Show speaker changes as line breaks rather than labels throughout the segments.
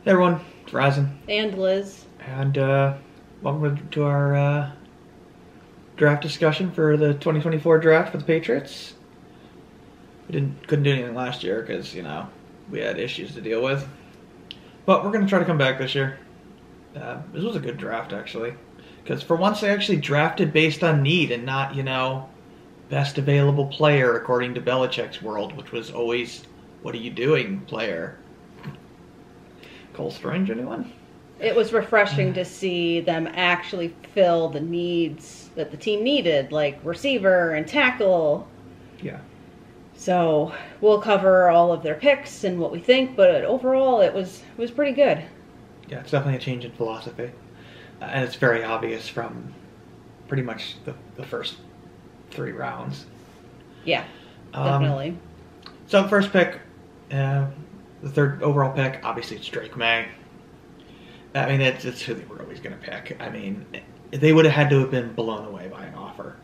Hey everyone, it's Ryzen.
And Liz.
And welcome to our draft discussion for the 2024 draft for the Patriots. We couldn't do anything last year because, we had issues to deal with. But we're going to try to come back this year. This was a good draft, actually. Because for once they actually drafted based on need and not, best available player according to Belichick's world, which was always, what are you doing, player? Cole Strange, anyone?
It was refreshing to see them actually fill the needs that the team needed, like receiver and tackle.
Yeah.
So we'll cover all of their picks and what we think, but overall it was pretty good.
Yeah, it's definitely a change in philosophy. And it's very obvious from pretty much the first 3 rounds.
Yeah, definitely.
So first pick, the third overall pick, obviously it's Drake May. I mean, it's who they were always going to pick. I mean, they would have had to have been blown away by an offer.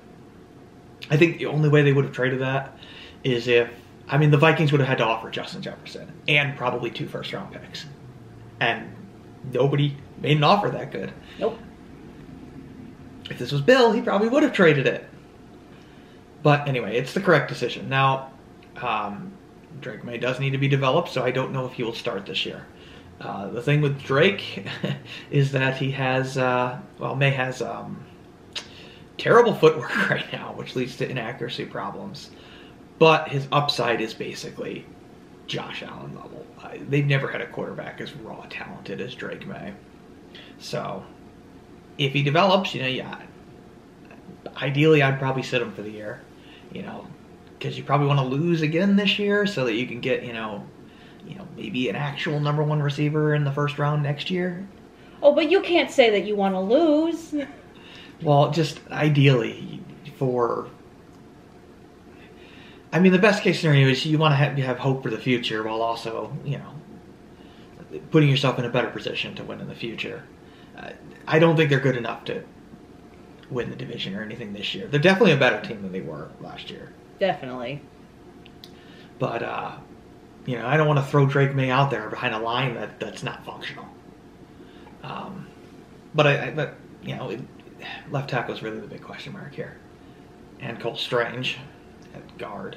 I think the only way they would have traded that is if, the Vikings would have had to offer Justin Jefferson and probably 2 first-round picks. And nobody made an offer that good.
Nope.
If this was Bill, he probably would have traded it. But anyway, it's the correct decision. Now, Drake May does need to be developed, so I don't know if he will start this year. The thing with Drake is that he has, May has terrible footwork right now, which leads to inaccuracy problems. But his upside is basically Josh Allen level. They've never had a quarterback as raw talented as Drake May. So, if he develops, ideally I'd probably sit him for the year, because you probably want to lose again this year so that you can get, maybe an actual number 1 receiver in the first round next year.
Oh, but you can't say that you want to lose.
Well, just ideally the best case scenario is you want to have hope for the future while also, putting yourself in a better position to win in the future. I don't think they're good enough to win the division or anything this year. They're definitely a better team than they were last year.
Definitely.
But, I don't want to throw Drake May out there behind a line that's not functional. But left tackle is really the big question mark here. And Cole Strange at guard.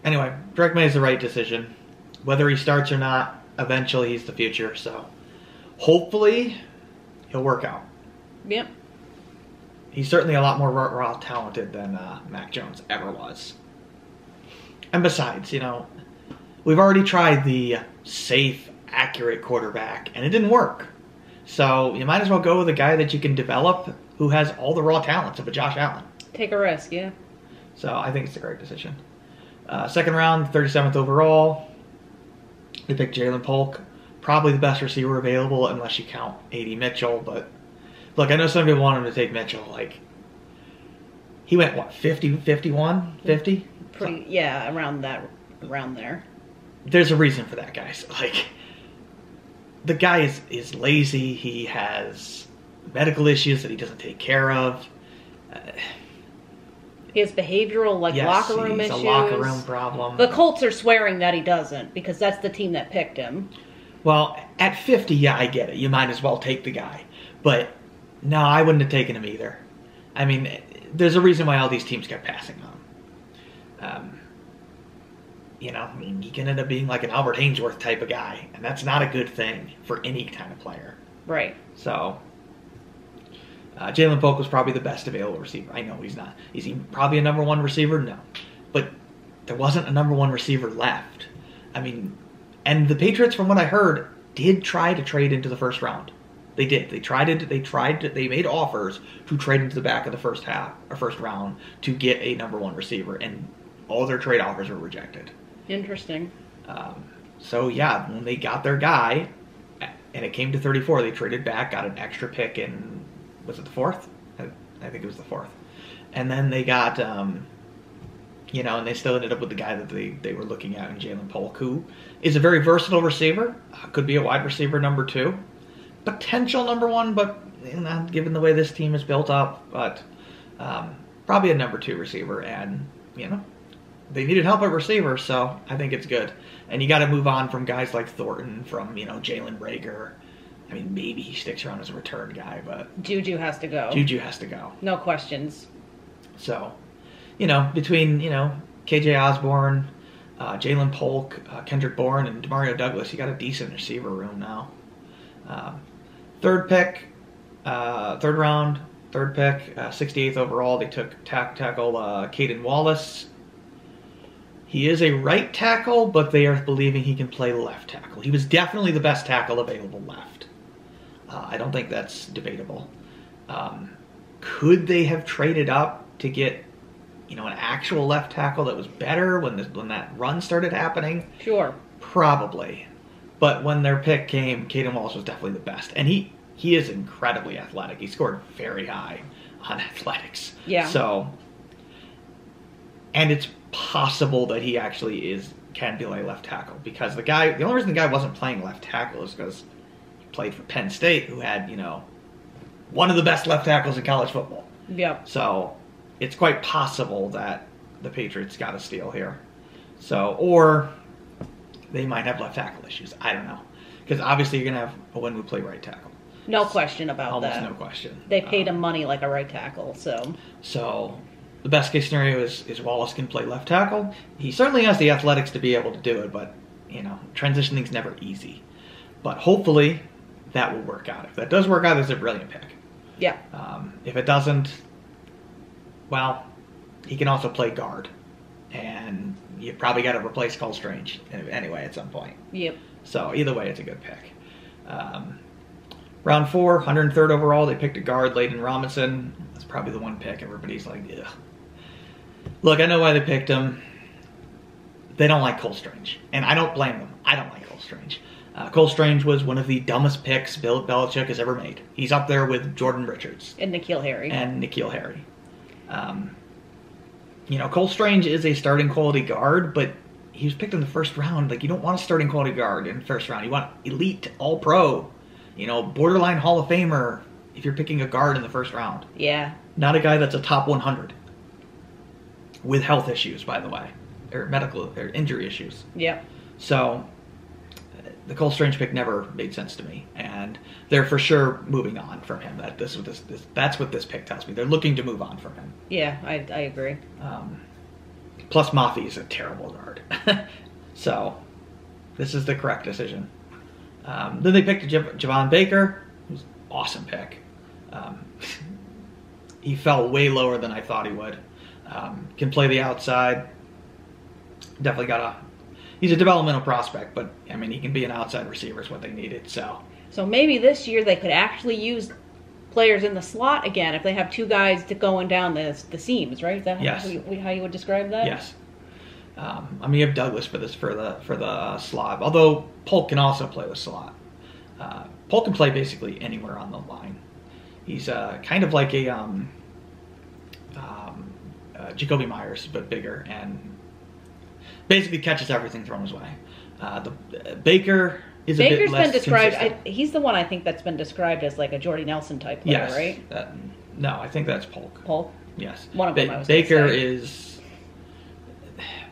Anyway, Drake May is the right decision. Whether he starts or not, eventually he's the future. So hopefully he'll work out.
Yep.
He's certainly a lot more raw talented than Mac Jones ever was. And besides, we've already tried the safe, accurate quarterback, and it didn't work. So you might as well go with a guy that you can develop who has all the raw talents of a Josh Allen.
Take a risk, yeah.
So I think it's a great decision. Second round, 37th overall, they picked Jalen Polk. Probably the best receiver available unless you count A.D. Mitchell. But look, I know some people want him to take Mitchell. He went, 50, 51, 50?
Pretty, yeah, around there.
There's a reason for that, guys. The guy is lazy. He has medical issues that he doesn't take care of.
He has behavioral, locker room issues.
Yes, a locker room problem.
The Colts are swearing that he doesn't because that's the team that picked him.
Well, at 50, yeah, I get it. You might as well take the guy. But no, I wouldn't have taken him either. There's a reason why all these teams kept passing on him. He can end up being like an Albert Hainsworth type of guy, and that's not a good thing for any kind of player.
Right.
So, Jalen Polk was probably the best available receiver. I know he's not. Is he probably a number 1 receiver? No. But there wasn't a number 1 receiver left. And the Patriots, from what I heard, did try to trade into the first round. They did. They made offers to trade into the back of the first round to get a number 1 receiver, and all their trade offers were rejected.
Interesting.
So yeah, when they got their guy, and it came to 34, they traded back, got an extra pick in, was it the 4th? I think it was the 4th. And then they got, and they still ended up with the guy that they were looking at in Jalen Polk, who is a very versatile receiver, could be a wide receiver number 2, potential number 1, but given the way this team is built up, but probably a number 2 receiver, and they needed help at receiver, so I think it's good. And you got to move on from guys like Thornton, from Jalen Rager. I mean, maybe he sticks around as a return guy, but
Juju has to go.
Juju has to go.
No questions.
So, between KJ Osborne, Jalen Polk, Kendrick Bourne, and Demario Douglas, you got a decent receiver room now. Third round, 68th overall. They took tackle Caden Wallace. He is a right tackle, but they are believing he can play left tackle. He was definitely the best tackle available left. I don't think that's debatable. Could they have traded up to get, an actual left tackle that was better when that run started happening?
Sure.
Probably. But when their pick came, Caden Wallace was definitely the best. And he is incredibly athletic. He scored very high on athletics.
Yeah.
So, and it's possible that he actually can be a left tackle, because the only reason the guy wasn't playing left tackle is because he played for Penn State, who had, one of the best left tackles in college football.
Yep.
So it's quite possible that the Patriots got a steal here. So, or they might have left tackle issues. I don't know. Because obviously you're going to have a Owen who play right tackle.
No question about that.
Almost no question.
They paid him money like a right tackle, so.
So the best case scenario is Wallace can play left tackle. He certainly has the athletics to be able to do it, but, transitioning's never easy. But hopefully that will work out. If that does work out, it's a brilliant pick.
Yeah.
If it doesn't, well, he can also play guard. And you probably got to replace Cole Strange anyway at some point.
Yep.
So either way, it's a good pick. Round 4, 103rd overall, they picked a guard, Layden Robinson. That's probably the one pick everybody's like, ugh. Look, I know why they picked him. They don't like Cole Strange. And I don't blame them. I don't like Cole Strange. Cole Strange was one of the dumbest picks Bill Belichick has ever made. He's up there with Jordan Richards.
And N'Keal Harry.
Cole Strange is a starting quality guard, but he was picked in the first round. Like, you don't want a starting quality guard in the first round. You want elite, all-pro, borderline Hall of Famer if you're picking a guard in the first round.
Yeah.
Not a guy that's a top 100. With health issues, by the way. Or medical, or injury issues.
Yep.
So the Cole Strange pick never made sense to me, and they're for sure moving on from him. That's what this pick tells me. They're looking to move on from him.
Yeah, I agree.
Plus, Mafi is a terrible guard, so this is the correct decision. Then they picked Javon Baker, who's an awesome pick. He fell way lower than I thought he would. Can play the outside. Definitely he's a developmental prospect, but I mean, he can be an outside receiver is what they needed. So
maybe this year they could actually use players in the slot again if they have two guys going down the seams, right? Is that
yes.
how you would describe that?
Yes. You have Douglas for the slot, although Polk can also play the slot. Polk can play basically anywhere on the line. He's kind of like a Jacoby Myers, but bigger, and basically catches everything thrown his way. Baker is a bit less
been described.
consistent.
He's the one I think that's been described as like a Jordy Nelson type player,
yes,
right?
No, I think that's Polk.
Polk.
Yes,
one of them. I was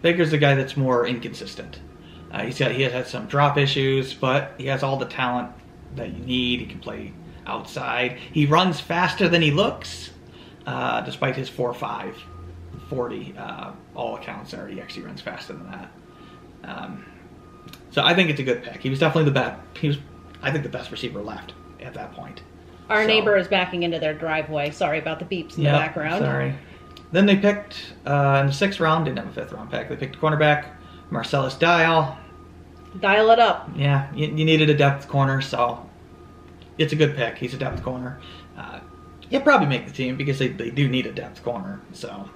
Baker's the guy that's more inconsistent. He has had some drop issues, but he has all the talent that you need. He can play outside. He runs faster than he looks, despite his 4.5 40. All accounts are he actually runs faster than that. So I think it's a good pick. He was definitely the best. He was, I think, the best receiver left at that point.
Our neighbor is backing into their driveway. Sorry about the beeps in the background.
Sorry. Then they picked in the 6th round. Didn't have a 5th round pick. They picked cornerback Marcellus Dial.
Dial it up.
Yeah, you needed a depth corner, so it's a good pick. He's a depth corner. He'll probably make the team because they do need a depth corner. So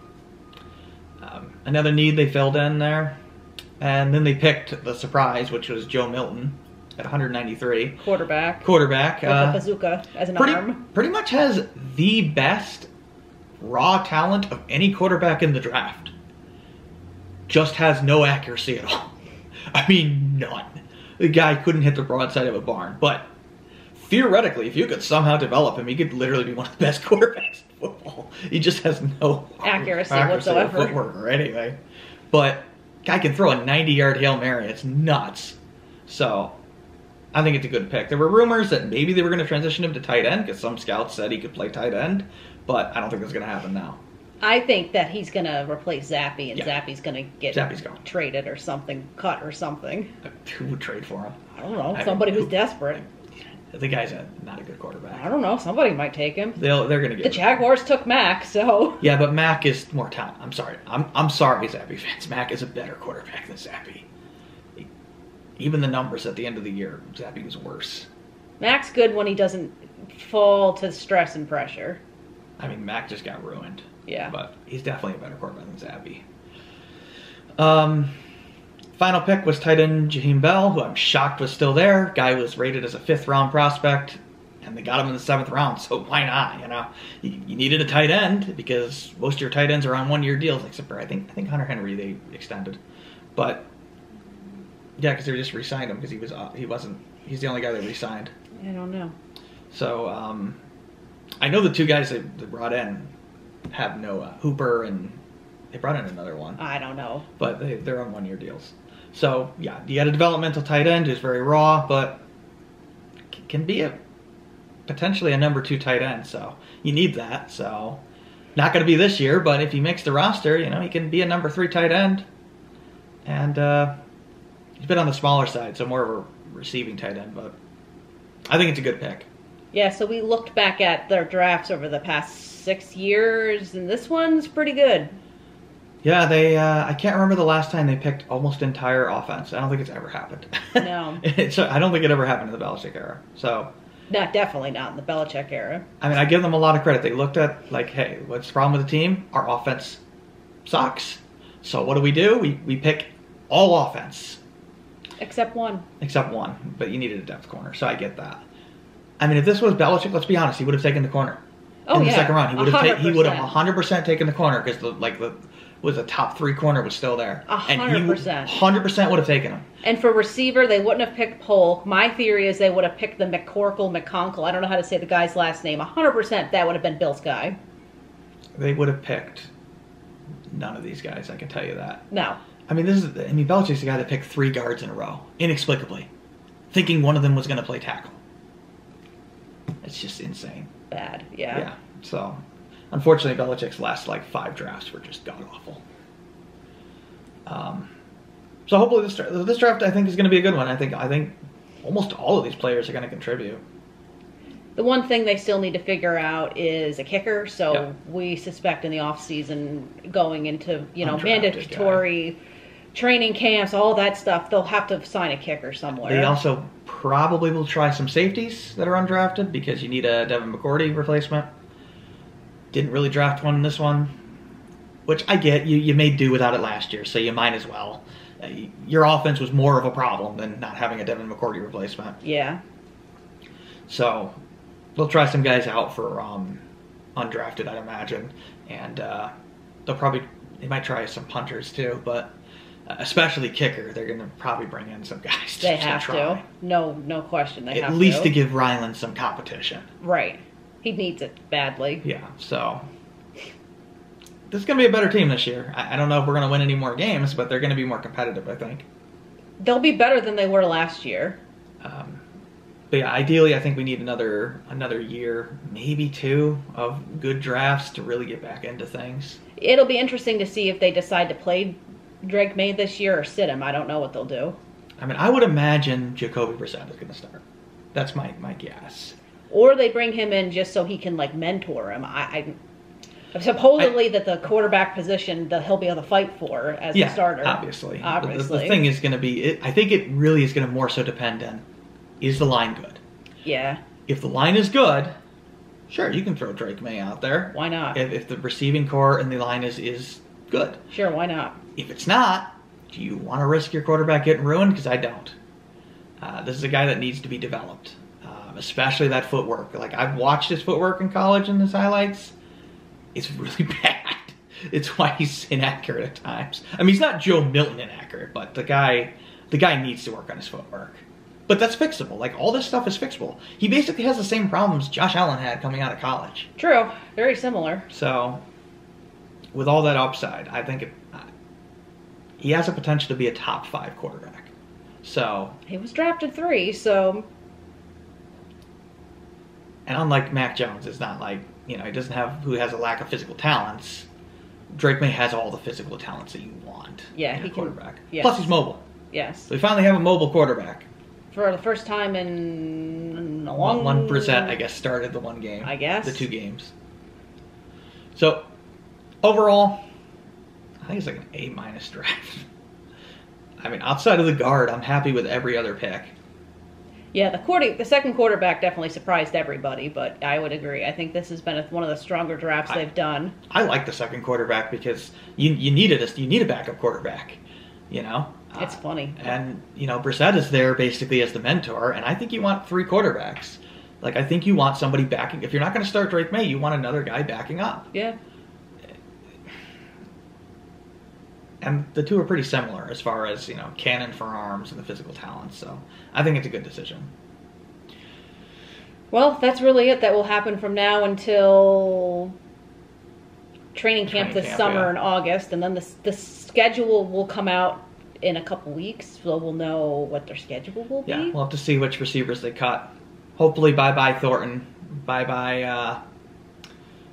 another need they filled in there. And then they picked the surprise, which was Joe Milton at 193.
Quarterback.
With
a bazooka as an arm.
Pretty much has the best raw talent of any quarterback in the draft. Just has no accuracy at all. I mean, none. The guy couldn't hit the broadside of a barn. But theoretically, if you could somehow develop him, he could literally be one of the best quarterbacks in football. He just has no
accuracy whatsoever.
Footwork or anything. But guy can throw a 90-yard Hail Mary. It's nuts. So I think it's a good pick. There were rumors that maybe they were going to transition him to tight end because some scouts said he could play tight end, but I don't think that's going to happen now.
I think that he's going to replace Zappy, and
Yeah.
Zappy's going to get
Zappy's gone.
traded or something, cut or something.
Who would trade for him?
I don't know. Somebody who's desperate.
The guy's not a good quarterback.
I don't know. Somebody might take him.
They're going to get
The Jaguars took Mac, so.
Yeah, but Mac is more talent. I'm sorry. I'm sorry, Zappy fans. Mac is a better quarterback than Zappy. Even the numbers at the end of the year, Zappy was worse.
Mac's good when he doesn't fall to stress and pressure.
I mean, Mac just got ruined.
Yeah.
But he's definitely a better quarterback than Zappy. Final pick was tight end Jaheim Bell, who I'm shocked was still there. Guy was rated as a 5th-round prospect, and they got him in the 7th round, so why not? You needed a tight end because most of your tight ends are on 1-year deals, except for I think Hunter Henry they extended. But yeah, because they just re-signed him because he's the only guy they re-signed.
I don't know.
So I know the 2 guys they brought in have no Hooper, and they brought in another one.
I don't know.
But they're on 1-year deals. So, yeah, you got a developmental tight end who's very raw, but can be potentially a number 2 tight end. So, you need that. So, not going to be this year, but if he makes the roster, he can be a number 3 tight end. And he's been on the smaller side, so more of a receiving tight end. But I think it's a good pick.
Yeah, so we looked back at their drafts over the past 6 years, and this one's pretty good.
Yeah, they. I can't remember the last time they picked almost entire offense. I don't think it's ever happened.
No.
I don't think it ever happened in the Belichick era. So,
Definitely not in the Belichick era.
I mean, I give them a lot of credit. They looked at, hey, what's the problem with the team? Our offense sucks. So what do? We pick all offense.
Except one.
But you needed a depth corner, so I get that. I mean, if this was Belichick, let's be honest, he would have taken the corner.
Oh,
in the second round. He would have
100%.
100% taken the corner because the top 3 corner was still there.
100%.
And he 100% would have taken him.
And for receiver, they wouldn't have picked Polk. My theory is they would have picked the McConkle. I don't know how to say the guy's last name. 100% that would have been Bill's guy.
They would have picked none of these guys, I can tell you that.
No.
I mean, Belichick's the guy that picked 3 guards in a row, inexplicably, thinking one of them was going to play tackle. It's just insane.
Bad, yeah.
Yeah, so unfortunately, Belichick's last 5 drafts were just god-awful. So hopefully this draft, I think, is going to be a good one. I think almost all of these players are going to contribute.
The one thing they still need to figure out is a kicker. So
Yep.
we suspect in the offseason going into,
Undrafted
mandatory training camps, all that stuff, they'll have to sign a kicker somewhere.
They also probably will try some safeties that are undrafted because you need a Devin McCourty replacement. Didn't really draft one in this one, which I get. You made do without it last year, so you might as well. Your offense was more of a problem than not having a Devin McCourty replacement.
Yeah.
So they'll try some guys out for undrafted, I'd imagine, and they might try some punters too, but especially kicker, they're going to probably bring in some guys.
They have to. No question. They have to.
At least to give Ryland some competition.
Right. He needs it badly.
Yeah, so this is going to be a better team this year. I don't know if we're going to win any more games, but they're going to be more competitive, I think.
They'll be better than they were last year.
But yeah, ideally, I think we need another year, maybe 2, of good drafts to really get back into things.
It'll be interesting to see if they decide to play Drake May this year or sit him. I don't know what they'll do.
I mean, I would imagine Jacoby Brissett is going to start. That's my guess.
Or they bring him in just so he can mentor him. Supposedly that the quarterback position that he'll be able to fight for as the starter.
Obviously. The thing is going to be, I think it really is going to more so depend on, is the line good?
Yeah.
If the line is good, sure, you can throw Drake May out there.
Why not?
If the receiving core and the line is good.
Sure, why not?
If it's not, do you want to risk your quarterback getting ruined? Because I don't. This is a guy that needs to be developed, especially that footwork. I've watched his footwork in college and his highlights. It's really bad. It's why he's inaccurate at times. I mean, he's not Joe Milton inaccurate, but the guy needs to work on his footwork. But that's fixable. All this stuff is fixable. He basically has the same problems Josh Allen had coming out of college. he has a potential to be a top 5 quarterback. So
he was drafted 3, so.
And unlike Mac Jones, it's not like, he doesn't have, who has a lack of physical talents. Drake May has all the physical talents that you want in a quarterback.
Yes.
Plus, he's mobile.
Yes.
So we finally have a mobile quarterback.
For the first time in a long...
One Brissett, I guess, started the one game.
I guess.
The 2 games. So, overall, I think it's like an A- draft. I mean, outside of the guard, I'm happy with every other pick.
Yeah, the second quarterback definitely surprised everybody, but I would agree. I think this has been one of the stronger drafts they've done.
I like the second quarterback because you need a backup quarterback,
It's funny.
And, Brissett is there basically as the mentor, and I think you want 3 quarterbacks. Like, I think you want somebody backing. If you're not going to start Drake May, you want another guy backing up.
Yeah.
And the 2 are pretty similar as far as, cannon for arms and the physical talents. So I think it's a good decision.
Well, that's really it. That will happen from now until training camp this summer in August. And then the schedule will come out in a couple weeks. So we'll know what their schedule will be.
Yeah, we'll have to see which receivers they cut. Hopefully bye-bye Thornton. Bye-bye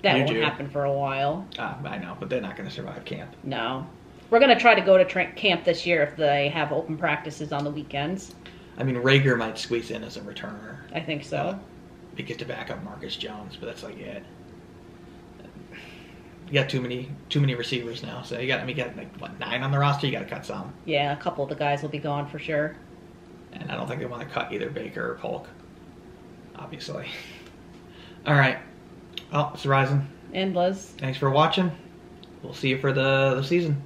That
Juju.
won't happen for a while.
I know, but they're not going to survive camp.
No. We're going to try to go to camp this year if they have open practices on the weekends.
I mean, Rager might squeeze in as a returner.
I think so.
Because to back up Marcus Jones, but that's like it. You got too many receivers now, so you got like 9 on the roster. You got to cut some.
Yeah, a couple of the guys will be gone for sure.
And I don't think they want to cut either Baker or Polk, obviously. All right. Well, it's Horizon.
And Liz.
Thanks for watching. We'll see you for the season.